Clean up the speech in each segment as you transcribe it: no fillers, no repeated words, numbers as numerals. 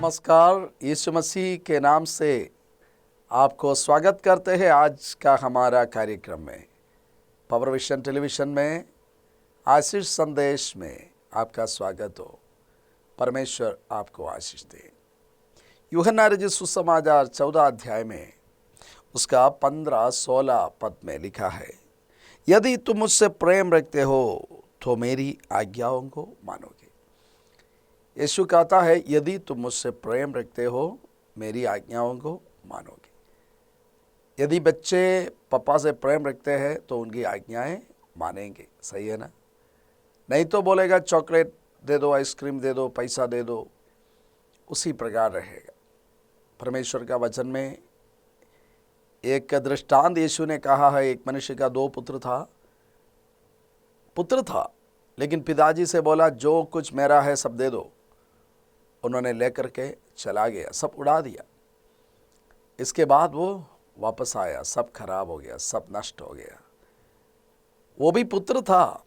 नमस्कार। यीशु मसीह के नाम से आपको स्वागत करते हैं आज का हमारा कार्यक्रम में। पावर विजन टेलीविज़न में आशीष संदेश में आपका स्वागत हो। परमेश्वर आपको आशीष दे। यूहन्ना रचित सुसमाचार 14 अध्याय में उसका 15-16 पद में लिखा है, यदि तुम मुझसे प्रेम रखते हो तो मेरी आज्ञाओं को मानोगे। यीशु कहता है, यदि तुम मुझसे प्रेम रखते हो मेरी आज्ञाओं को मानोगे। यदि बच्चे पापा से प्रेम रखते हैं तो उनकी आज्ञाएं मानेंगे, सही है ना? नहीं तो बोलेगा चॉकलेट दे दो, आइसक्रीम दे दो, पैसा दे दो, उसी प्रकार रहेगा। परमेश्वर का वचन में एक दृष्टांत यीशु ने कहा है, एक मनुष्य का 2 पुत्र था, लेकिन पिताजी से बोला जो कुछ मेरा है सब दे दो। उन्होंने लेकर के चला गया, सब उड़ा दिया। इसके बाद वो वापस आया, सब खराब हो गया, सब नष्ट हो गया। वो भी पुत्र था,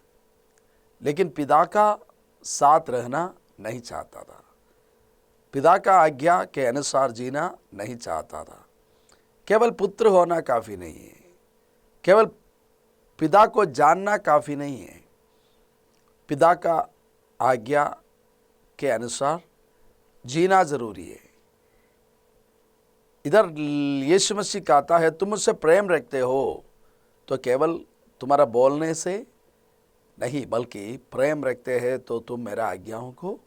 लेकिन पिता का साथ रहना नहीं चाहता था, पिता का आज्ञा के अनुसार जीना नहीं चाहता था। केवल पुत्र होना काफ़ी नहीं है, केवल पिता को जानना काफ़ी नहीं है, पिता का आज्ञा के अनुसार जीना जरूरी है। इधर यीशु मसीह कहता है, तुम मुझसे प्रेम रखते हो तो केवल तुम्हारा बोलने से नहीं, बल्कि प्रेम रखते हैं तो तुम मेरा आज्ञाओं को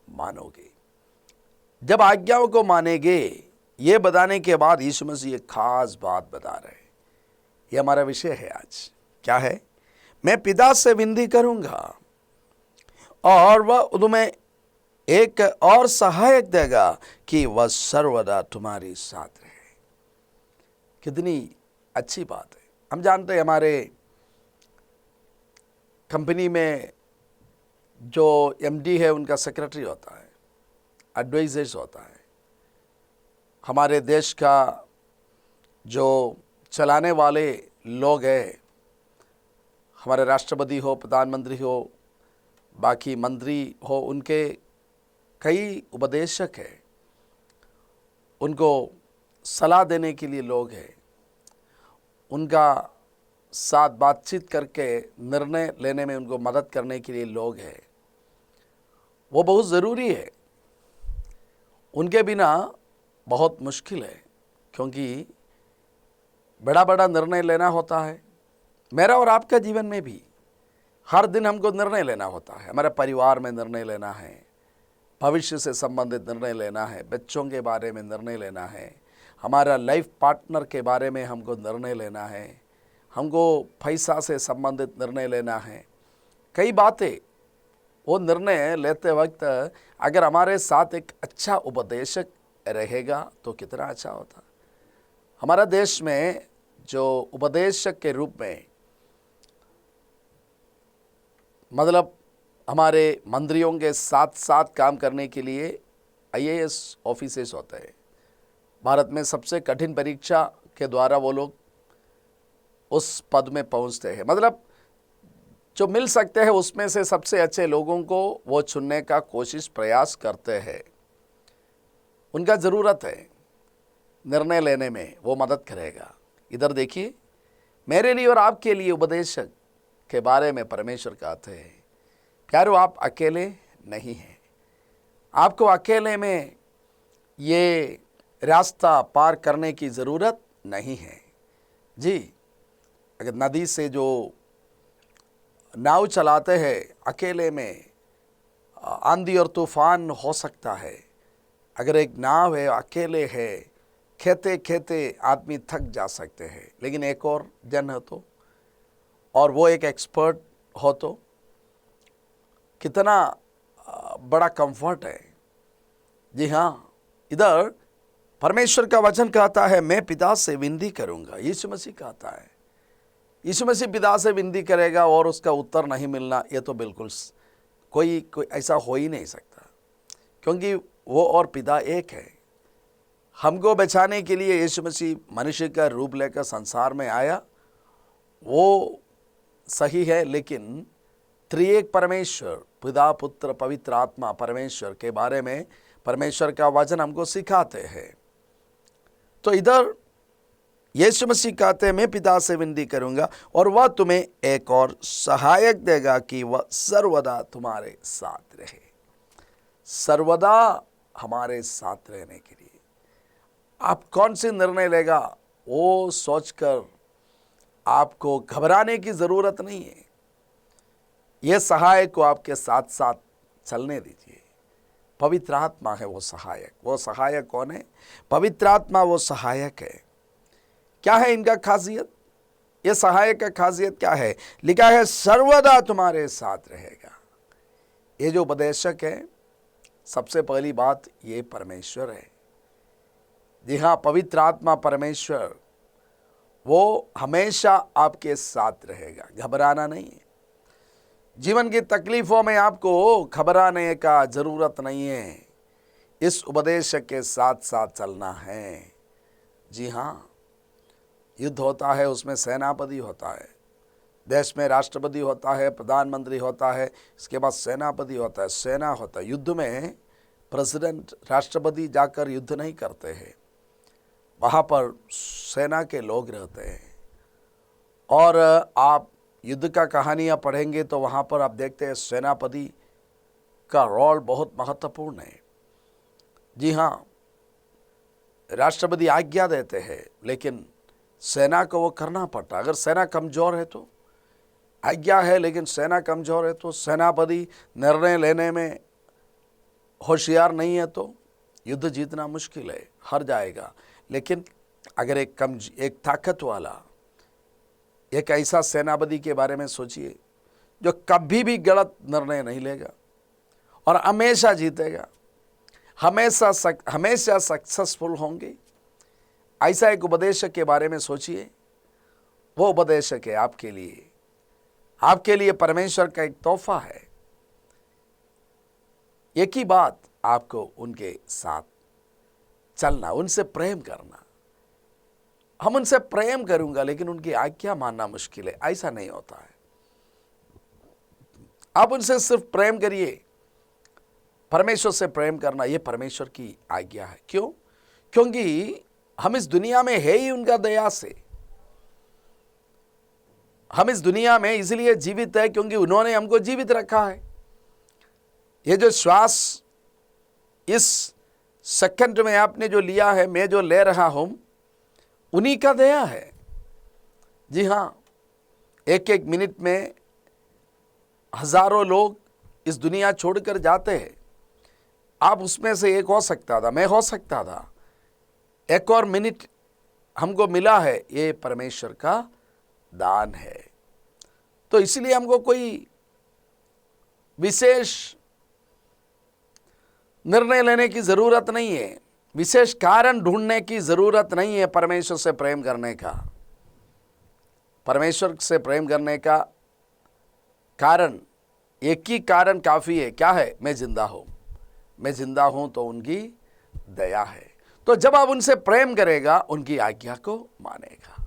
मानोगे। जब आज्ञाओं को मानेंगे, ये बताने के बाद यीशु मसीह एक खास बात बता रहे हैं। ये हमारा विषय है आज। क्या है? मैं पिता से विनती करूंगा और वह तुम्हें एक और सहायक देगा कि वह सर्वदा तुम्हारी साथ रहे। कितनी अच्छी बात है। हम जानते हैं हमारे कंपनी में जो एमडी है उनका सेक्रेटरी होता है, एडवाइजर्स होता है। हमारे देश का जो चलाने वाले लोग हैं, हमारे राष्ट्रपति हो, प्रधानमंत्री हो, बाकी मंत्री हो, उनके कई उपदेशक हैं, उनको सलाह देने के लिए लोग हैं, उनका साथ बातचीत करके निर्णय लेने में उनको मदद करने के लिए लोग हैं। वो बहुत ज़रूरी है। उनके बिना बहुत मुश्किल है, क्योंकि बड़ा बड़ा निर्णय लेना होता है। मेरा और आपका जीवन में भी हर दिन हमको निर्णय लेना होता है। हमारे परिवार में निर्णय लेना है, भविष्य से संबंधित निर्णय लेना है, बच्चों के बारे में निर्णय लेना है, हमारा लाइफ पार्टनर के बारे में हमको निर्णय लेना है, हमको पैसा से संबंधित निर्णय लेना है। कई बातें, वो निर्णय लेते वक्त अगर हमारे साथ एक अच्छा उपदेशक रहेगा तो कितना अच्छा होता। हमारा देश में जो उपदेशक के रूप में, मतलब हमारे मंत्रियों के साथ साथ काम करने के लिए आईएएस ऑफिसर्स होते हैं। भारत में सबसे कठिन परीक्षा के द्वारा वो लोग उस पद में पहुंचते हैं। मतलब जो मिल सकते हैं उसमें से सबसे अच्छे लोगों को वो चुनने का कोशिश प्रयास करते हैं। उनका ज़रूरत है निर्णय लेने में, वो मदद करेगा। इधर देखिए, मेरे लिए और आपके लिए उपदेशक के बारे में परमेश्वर कहते हैं, प्यारो आप अकेले नहीं हैं। आपको अकेले में ये रास्ता पार करने की ज़रूरत नहीं है। जी, अगर नदी से जो नाव चलाते हैं, अकेले में आंधी और तूफान हो सकता है। अगर एक नाव है, अकेले है, खेते खेते आदमी थक जा सकते हैं, लेकिन एक और जन हो तो, और वो एक एक्सपर्ट हो तो कितना बड़ा कंफर्ट है। जी हाँ, इधर परमेश्वर का वचन कहता है, मैं पिता से विनती करूंगा। यीशु मसीह कहता है, यीशु मसीह पिता से विनती करेगा और उसका उत्तर नहीं मिलना, ये तो बिल्कुल कोई ऐसा हो ही नहीं सकता, क्योंकि वो और पिता एक है। हमको बचाने के लिए यीशु मसीह मनुष्य का रूप लेकर संसार में आया, वो सही है, लेकिन त्रिएक परमेश्वर पिता पुत्र पवित्र आत्मा परमेश्वर के बारे में परमेश्वर का वचन हमको सिखाते हैं। तो इधर यीशु मसीह कहते हैं, मैं पिता से विनती करूंगा और वह तुम्हें एक और सहायक देगा कि वह सर्वदा तुम्हारे साथ रहे। सर्वदा हमारे साथ रहने के लिए आप कौन से निर्णय लेगा वो सोचकर आपको घबराने की जरूरत नहीं है। यह सहायक को आपके साथ साथ चलने दीजिए। पवित्र आत्मा है वो सहायक। वो सहायक कौन है? पवित्र आत्मा वो सहायक है। क्या है इनका खासियत? ये सहायक का खासियत क्या है? लिखा है सर्वदा तुम्हारे साथ रहेगा। ये जो उपदेशक है, सबसे पहली बात ये परमेश्वर है। जी हाँ, पवित्र आत्मा परमेश्वर वो हमेशा आपके साथ रहेगा। घबराना नहीं है। जीवन की तकलीफों में आपको घबराने का जरूरत नहीं है। इस उपदेशक के साथ साथ चलना है। जी हाँ, युद्ध होता है, उसमें सेनापति होता है, देश में राष्ट्रपति होता है, प्रधानमंत्री होता है, इसके बाद सेनापति होता है, सेना होता है। युद्ध में प्रेसिडेंट, राष्ट्रपति जाकर युद्ध नहीं करते हैं, वहाँ पर सेना के लोग रहते हैं। और आप युद्ध का कहानियाँ पढ़ेंगे तो वहाँ पर आप देखते हैं सेनापति का रोल बहुत महत्वपूर्ण है। जी हाँ, राष्ट्रपति आज्ञा देते हैं लेकिन सेना को वो करना पड़ता। अगर सेना कमज़ोर है तो आज्ञा है, लेकिन सेना कमज़ोर है तो, सेनापति निर्णय लेने में होशियार नहीं है तो युद्ध जीतना मुश्किल है, हार जाएगा। लेकिन अगर एक ताकत वाला, एक ऐसा सेनापति के बारे में सोचिए जो कभी भी गलत निर्णय नहीं लेगा और हमेशा जीतेगा, हमेशा सक्सेसफुल होंगे। ऐसा एक उपदेशक के बारे में सोचिए। वो उपदेशक है आपके लिए परमेश्वर का एक तोहफा है। एक ही बात, आपको उनके साथ चलना, उनसे प्रेम करना। हम उनसे प्रेम करूंगा लेकिन उनकी आज्ञा मानना मुश्किल है, ऐसा नहीं होता है। आप उनसे सिर्फ प्रेम करिए। परमेश्वर से प्रेम करना यह परमेश्वर की आज्ञा है। क्यों? क्योंकि हम इस दुनिया में है ही उनका दया से। हम इस दुनिया में इसलिए जीवित है क्योंकि उन्होंने हमको जीवित रखा है। ये जो श्वास इस सेकंड में आपने जो लिया है, मैं जो ले रहा हूं, उन्हीं का दया है। जी हाँ, एक एक मिनट में हजारों लोग इस दुनिया छोड़कर जाते हैं। आप उसमें से एक हो सकता था, मैं हो सकता था। एक और मिनट हमको मिला है, ये परमेश्वर का दान है। तो इसलिए हमको कोई विशेष निर्णय लेने की जरूरत नहीं है, विशेष कारण ढूंढने की जरूरत नहीं है परमेश्वर से प्रेम करने का। परमेश्वर से प्रेम करने का कारण, एक ही कारण काफी है। क्या है? मैं जिंदा हूं। मैं जिंदा हूं तो उनकी दया है। तो जब आप उनसे प्रेम करेगा, उनकी आज्ञा को मानेगा,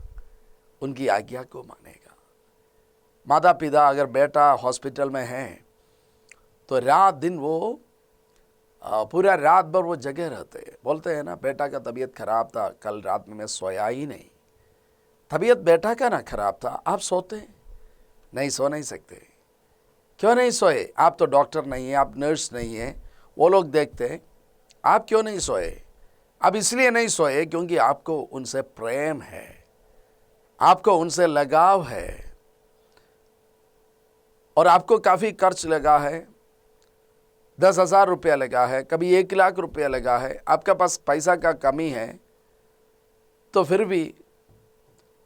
उनकी आज्ञा को मानेगा। माता पिता, अगर बेटा हॉस्पिटल में है तो रात दिन वो पूरा रात भर वो जगे रहते हैं। बोलते हैं ना, बेटा का तबीयत खराब था, कल रात में मैं सोया ही नहीं। तबीयत बेटा का ना खराब था, आप सोते नहीं? सो नहीं सकते। क्यों नहीं सोए? आप तो डॉक्टर नहीं है, आप नर्स नहीं है, वो लोग देखते हैं। आप क्यों नहीं सोए? अब इसलिए नहीं सोए क्योंकि आपको उनसे प्रेम है, आपको उनसे लगाव है और आपको काफ़ी खर्च लगा है। 10,000 रुपया लगा है, कभी 1 लाख रुपया लगा है, आपके पास पैसा का कमी है, तो फिर भी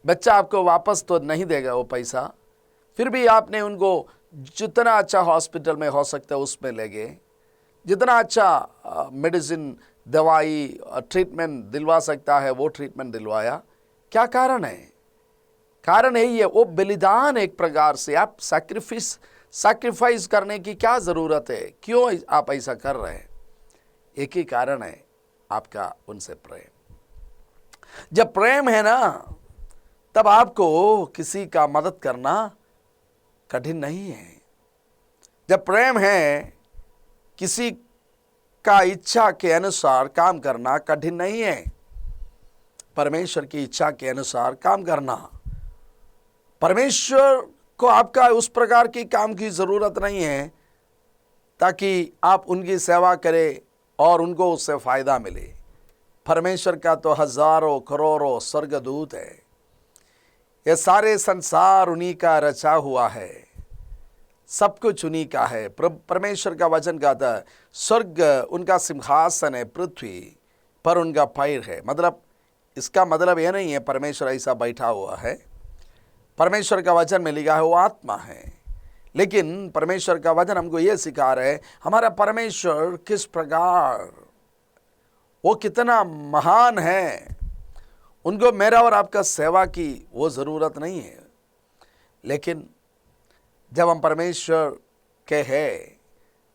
बच्चा आपको वापस तो नहीं देगा वो पैसा। फिर भी आपने उनको जितना अच्छा हॉस्पिटल में हो सकता है उसमें ले गए, जितना अच्छा मेडिसिन, दवाई, ट्रीटमेंट दिलवा सकता है वो ट्रीटमेंट दिलवाया। क्या कारण है? कारण है ये, वो बलिदान। एक प्रकार से आप सैक्रिफाइस करने की क्या ज़रूरत है? क्यों आप ऐसा कर रहे हैं? एक ही कारण है, आपका उनसे प्रेम। जब प्रेम है ना, तब आपको किसी का मदद करना कठिन नहीं है। जब प्रेम है, किसी का इच्छा के अनुसार काम करना कठिन नहीं है। परमेश्वर की इच्छा के अनुसार काम करना, परमेश्वर को आपका उस प्रकार की काम की जरूरत नहीं है ताकि आप उनकी सेवा करें और उनको उससे फायदा मिले। परमेश्वर का तो हजारों करोड़ों स्वर्गदूत है, ये सारे संसार उन्हीं का रचा हुआ है, सब कुछ उन्हीं का है। परमेश्वर का वचन कहता है स्वर्ग उनका सिंहासन है, पृथ्वी पर उनका पैर है। मतलब इसका मतलब यह नहीं है परमेश्वर ऐसा बैठा हुआ है। परमेश्वर का वचन में लिखा है वो आत्मा है, लेकिन परमेश्वर का वचन हमको ये सिखा रहे हमारा परमेश्वर किस प्रकार, वो कितना महान है। उनको मेरा और आपका सेवा की वो ज़रूरत नहीं है, लेकिन जब हम परमेश्वर के हैं,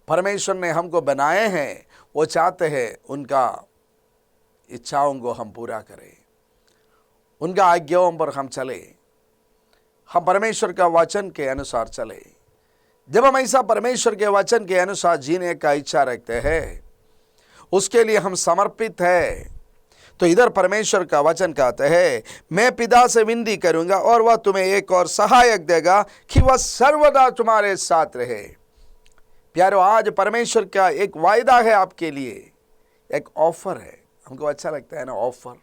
परमेश्वर ने हमको बनाए हैं, वो चाहते हैं उनका इच्छाओं को हम पूरा करें, उनका आज्ञाओं पर हम चले, हम परमेश्वर का वचन के अनुसार चले। जब हम ऐसा परमेश्वर के वचन के अनुसार जीने का इच्छा रखते हैं, उसके लिए हम समर्पित हैं, तो इधर परमेश्वर का वचन कहते हैं मैं पिता से विनती करूंगा और वह तुम्हें एक और सहायक देगा कि वह सर्वदा तुम्हारे साथ रहे। प्यारो, आज परमेश्वर का एक वायदा है आपके लिए, एक ऑफर है। हमको अच्छा लगता है ना ऑफर।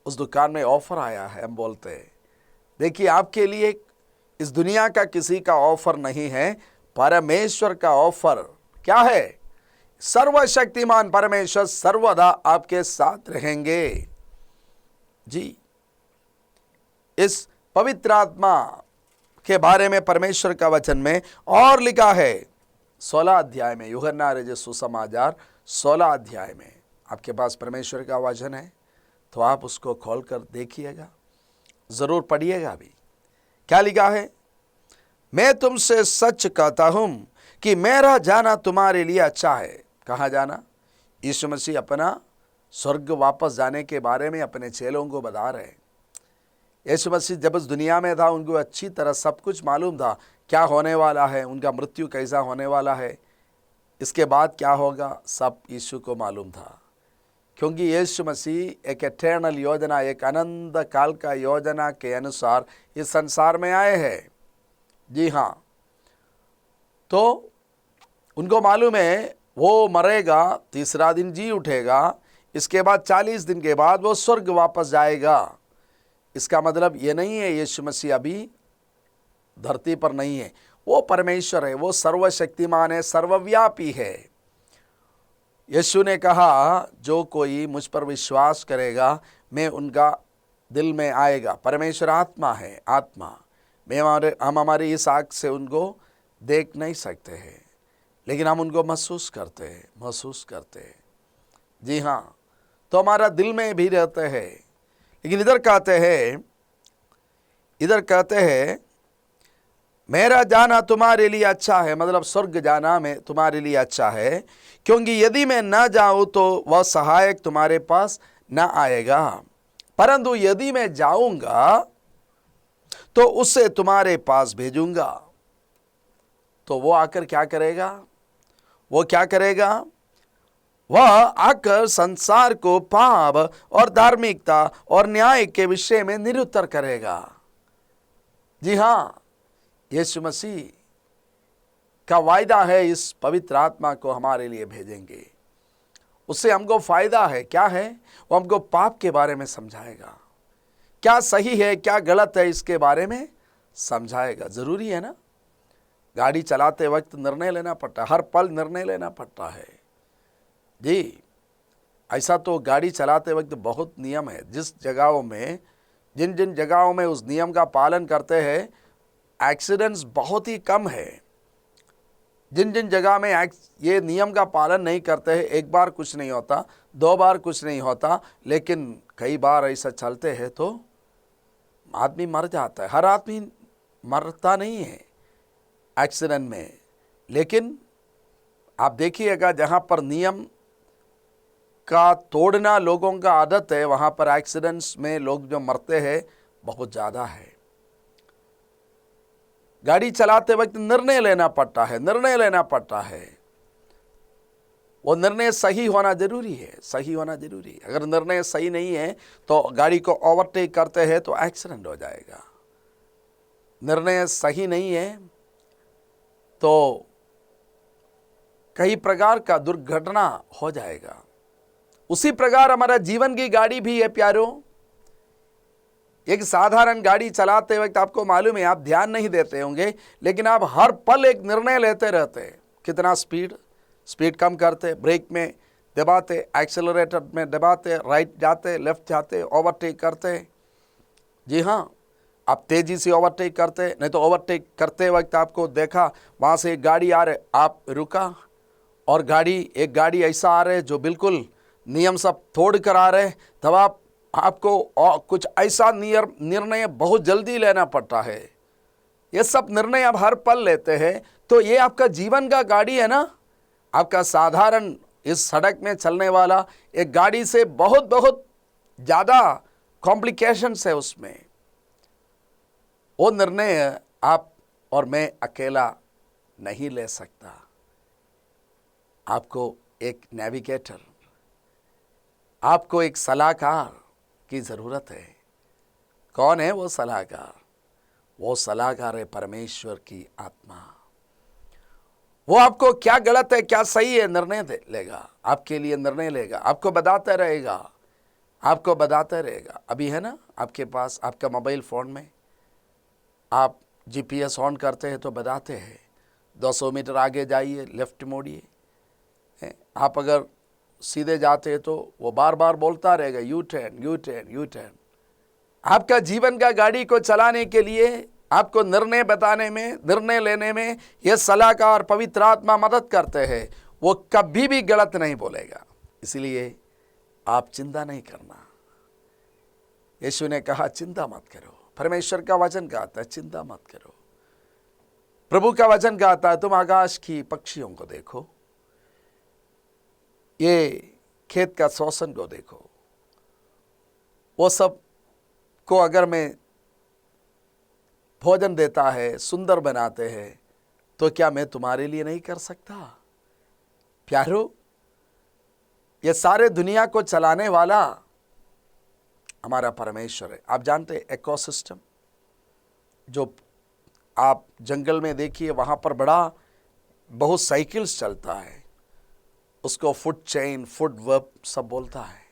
उस दुकान में ऑफर आया है, हम बोलते हैं देखिए आपके लिए इस दुनिया का किसी का ऑफर नहीं है, परमेश्वर का ऑफर क्या है? सर्वशक्तिमान परमेश्वर सर्वदा आपके साथ रहेंगे। जी, इस पवित्र आत्मा के बारे में परमेश्वर का वचन में और लिखा है 16 अध्याय में, यूहन्ना रचित सुसमाचार 16 अध्याय में। आपके पास परमेश्वर का वचन है तो आप उसको खोलकर देखिएगा, जरूर पढ़िएगा भी। क्या लिखा है? मैं तुमसे सच कहता हूं कि मेरा जाना तुम्हारे लिए अच्छा है। कहाँ जाना? यीशु मसीह अपना स्वर्ग वापस जाने के बारे में अपने चेलों को बता रहे हैं। यीशु मसीह जब इस दुनिया में था, उनको अच्छी तरह सब कुछ मालूम था क्या होने वाला है, उनका मृत्यु कैसा होने वाला है, इसके बाद क्या होगा, सब यीशु को मालूम था। क्योंकि यीशु मसीह एक एटर्नल योजना, एक अनंत काल का योजना के अनुसार इस संसार में आए हैं। जी हाँ, तो उनको मालूम है वो मरेगा, तीसरा दिन जी उठेगा, इसके बाद 40 दिन के बाद वो स्वर्ग वापस जाएगा। इसका मतलब ये नहीं है यीशु मसीह अभी धरती पर नहीं है, वो परमेश्वर है, वो सर्वशक्तिमान है, सर्वव्यापी है। यीशु ने कहा जो कोई मुझ पर विश्वास करेगा मैं उनका दिल में आएगा। परमेश्वर आत्मा है, आत्मा। हम हमारी इस आँख से उनको देख नहीं सकते हैं, लेकिन हम उनको महसूस करते हैं। जी हाँ, तो हमारा दिल में भी रहते हैं। लेकिन इधर कहते हैं मेरा जाना तुम्हारे लिए अच्छा है, मतलब स्वर्ग जाना में तुम्हारे लिए अच्छा है, क्योंकि यदि मैं न जाऊं तो वह सहायक तुम्हारे पास न आएगा, परंतु यदि मैं जाऊंगा तो उसे तुम्हारे पास भेजूंगा। तो वो आकर क्या करेगा? वह आकर संसार को पाप और धार्मिकता और न्याय के विषय में निरुत्तर करेगा। जी हाँ, यीशु मसीह का वायदा है इस पवित्र आत्मा को हमारे लिए भेजेंगे। उससे हमको फायदा है। क्या है? वो हमको पाप के बारे में समझाएगा, क्या सही है क्या गलत है इसके बारे में समझाएगा। जरूरी है ना, गाड़ी चलाते वक्त निर्णय लेना पड़ता है, हर पल निर्णय लेना पड़ता है। जी, ऐसा तो गाड़ी चलाते वक्त बहुत नियम है। जिस जगहों में जिन जगहों में उस नियम का पालन करते हैं एक्सीडेंट्स बहुत ही कम है। जिन जगह में ये नियम का पालन नहीं करते हैं, एक बार कुछ नहीं होता, 2 बार कुछ नहीं होता, लेकिन कई बार ऐसा चलते हैं तो आदमी मर जाता है। हर आदमी मरता नहीं है एक्सीडेंट में, लेकिन आप देखिएगा जहाँ पर नियम का तोड़ना लोगों का आदत है, वहाँ पर एक्सीडेंट्स में लोग जो मरते हैं बहुत ज़्यादा है। गाड़ी चलाते वक्त निर्णय लेना पड़ता है। वो निर्णय सही होना जरूरी है, सही होना जरूरी है। अगर निर्णय सही नहीं है तो गाड़ी को ओवरटेक करते हैं तो एक्सीडेंट हो जाएगा। निर्णय सही नहीं है तो कई प्रकार का दुर्घटना हो जाएगा। उसी प्रकार हमारा जीवन की गाड़ी भी है प्यारों। एक साधारण गाड़ी चलाते वक्त आपको मालूम है, आप ध्यान नहीं देते होंगे, लेकिन आप हर पल एक निर्णय लेते रहते हैं। कितना स्पीड कम करते, ब्रेक में दबाते, एक्सेलरेटर में दबाते, राइट जाते, लेफ्ट जाते, ओवरटेक करते। जी हाँ, आप तेजी से ओवरटेक करते, नहीं तो ओवरटेक करते वक्त आपको देखा वहाँ से एक गाड़ी आ रही, आप रुका, और एक गाड़ी ऐसा आ रहे जो बिल्कुल नियम सब तोड़ कर आ रहे, तब आपको कुछ ऐसा निर्णय बहुत जल्दी लेना पड़ता है। ये सब निर्णय आप हर पल लेते हैं। तो ये आपका जीवन का गाड़ी है ना, आपका साधारण इस सड़क में चलने वाला एक गाड़ी से बहुत बहुत ज़्यादा कॉम्प्लिकेशंस है उसमें। वो निर्णय आप और मैं अकेला नहीं ले सकता। आपको एक नेविगेटर, आपको एक सलाहकार की ज़रूरत है। कौन है वो सलाहकार? वो सलाहकार है परमेश्वर की आत्मा। वो आपको क्या गलत है क्या सही है निर्णय लेगा, आपके लिए निर्णय लेगा, आपको बताता रहेगा। अभी है ना आपके पास, आपका मोबाइल फ़ोन में आप GPS ऑन करते हैं तो बताते हैं 200 मीटर आगे जाइए, लेफ्ट मोड़िए। आप अगर सीधे जाते हैं तो वो बार बार बोलता रहेगा यू टर्न। आपका जीवन का गाड़ी को चलाने के लिए, आपको निर्णय बताने में, निर्णय लेने में यह सलाहकार पवित्र आत्मा मदद करते हैं। वो कभी भी गलत नहीं बोलेगा। इसलिए आप चिंता नहीं करना। यीशु ने कहा चिंता मत करो। परमेश्वर का वचन कहता है चिंता मत करो। प्रभु का वचन कहता है तुम आकाश की पक्षियों को देखो, ये खेत का शोषण को देखो, वो सब को अगर मैं भोजन देता है, सुंदर बनाते हैं, तो क्या मैं तुम्हारे लिए नहीं कर सकता? प्यारो, ये सारे दुनिया को चलाने वाला हमारा परमेश्वर है। आप जानते हैं इकोसिस्टम, जो आप जंगल में देखिए वहाँ पर बहुत साइकिल्स चलता है, उसको फूड चेन, फूड वेब सब बोलता है।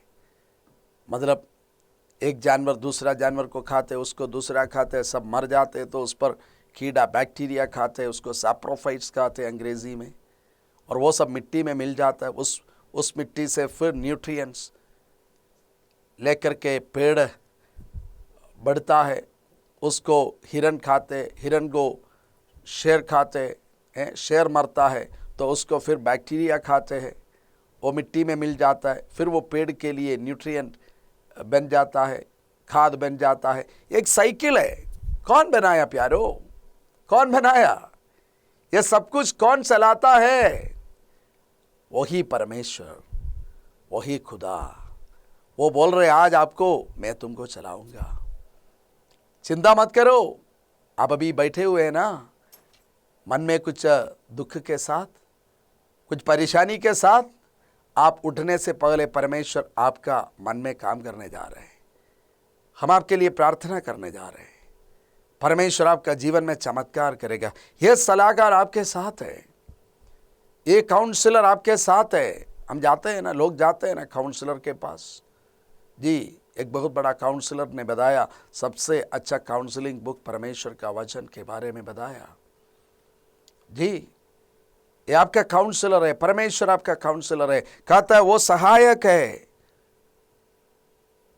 मतलब एक जानवर दूसरा जानवर को खाते, उसको दूसरा खाते, सब मर जाते, तो उस पर कीड़ा बैक्टीरिया खाते, उसको सैप्रोफाइट्स कहते हैं अंग्रेज़ी में, और वो सब मिट्टी में मिल जाता है। उस मिट्टी से फिर न्यूट्रिएंट्स लेकर के पेड़ बढ़ता है, उसको हिरन खाते, हिरन को शेर खाते हैं, शेर मरता है तो उसको फिर बैक्टीरिया खाते हैं, वो मिट्टी में मिल जाता है, फिर वो पेड़ के लिए न्यूट्रिएंट बन जाता है, खाद बन जाता है। एक साइकिल है। कौन बनाया प्यारो? कौन बनाया? ये सब कुछ कौन चलाता है? वही परमेश्वर, वही खुदा। वो बोल रहे आज आपको मैं तुमको चलाऊंगा, चिंता मत करो। आप अभी बैठे हुए हैं ना, मन में कुछ दुख के साथ, कुछ परेशानी के साथ, आप उठने से पहले परमेश्वर आपका मन में काम करने जा रहे हैं। हम आपके लिए प्रार्थना करने जा रहे हैं। परमेश्वर आपका जीवन में चमत्कार करेगा। यह सलाहकार आपके साथ है, ये काउंसलर आपके साथ है। हम जाते हैं ना, लोग जाते हैं ना काउंसलर के पास। जी, एक बहुत बड़ा काउंसलर ने बताया, सबसे अच्छा काउंसलिंग बुक परमेश्वर का वचन के बारे में बताया। जी, ये आपका काउंसलर है, परमेश्वर आपका काउंसलर है। कहता है वो सहायक है,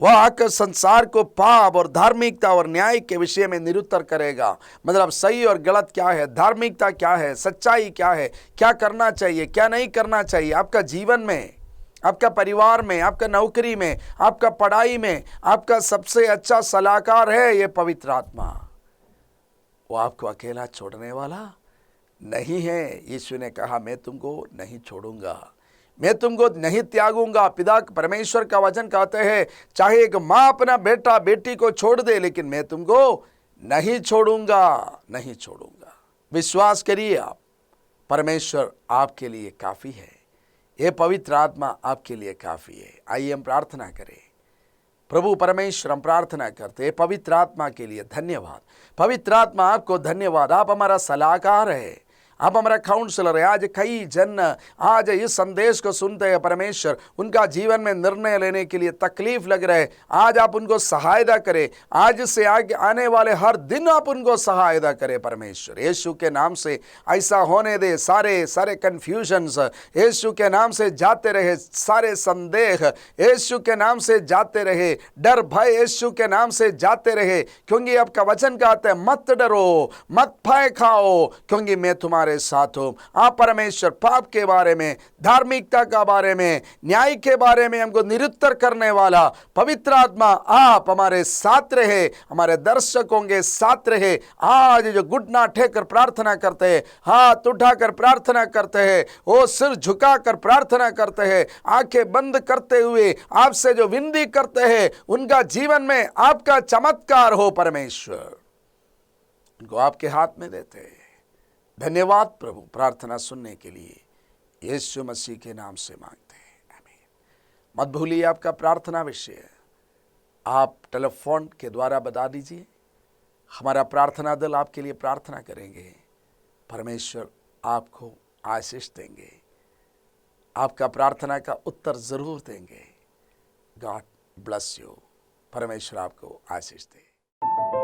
वह आकर संसार को पाप और धार्मिकता और न्याय के विषय में निरुत्तर करेगा। मतलब सही और गलत क्या है, धार्मिकता क्या है, सच्चाई क्या है, क्या करना चाहिए, क्या नहीं करना चाहिए आपका जीवन में, आपका परिवार में, आपका नौकरी में, आपका पढ़ाई में। आपका सबसे अच्छा सलाहकार है ये पवित्र आत्मा। वो आपको अकेला छोड़ने वाला नहीं है। यीशु ने कहा मैं तुमको नहीं छोड़ूंगा, मैं तुमको नहीं त्यागूंगा। पिता परमेश्वर का वचन कहते हैं चाहे एक माँ अपना बेटा बेटी को छोड़ दे, लेकिन मैं तुमको नहीं छोड़ूंगा, नहीं छोड़ूंगा। विश्वास करिए आप, परमेश्वर आपके लिए काफ़ी है। ये पवित्र आत्मा आपके लिए काफ़ी है। आइए हम प्रार्थना करें। प्रभु परमेश्वर, हम प्रार्थना करते हैं पवित्र आत्मा के लिए धन्यवाद। पवित्र आत्मा आपको धन्यवाद। आप हमारा सलाहकार है, आप हमारा काउंसलर है। आज कई जन आज इस संदेश को सुनते हैं परमेश्वर, उनका जीवन में निर्णय लेने के लिए तकलीफ लग रहे, आज आप उनको सहायता करें। आज से आगे आने वाले हर दिन आप उनको सहायता करें परमेश्वर, यीशु के नाम से ऐसा होने दे। सारे कन्फ्यूजन्स यीशु के नाम से जाते रहे, सारे संदेह यीशु के नाम से जाते रहे, डर भय यीशु के नाम से जाते रहे, क्योंकि आपका वचन कहते हैं मत डरो, मत भय खाओ, क्योंकि मैं तुम्हारे साथ हूं। आप परमेश्वर पाप के बारे में, धार्मिकता का बारे में, न्याय के बारे में हमको निरुत्तर करने वाला पवित्र आत्मा आप हमारे साथ रहे, हमारे दर्शकों के साथ रहे। आज जो घुटना टेककर प्रार्थना करते हैं, हाथ उठाकर प्रार्थना करते हैं, वो सिर झुकाकर प्रार्थना करते हैं, आंखें बंद करते हुए आपसे जो विनती करते हैं, उनका जीवन में आपका चमत्कार हो परमेश्वर, उनको आपके हाथ में देते हैं। धन्यवाद प्रभु, प्रार्थना सुनने के लिए यीशु मसीह के नाम से मांगते हैं, आमीन। मत भूलिए आपका प्रार्थना विषय आप टेलीफोन के द्वारा बता दीजिए, हमारा प्रार्थना दल आपके लिए प्रार्थना करेंगे। परमेश्वर आपको आशीष देंगे, आपका प्रार्थना का उत्तर जरूर देंगे। God bless you. परमेश्वर आपको आशीष दे।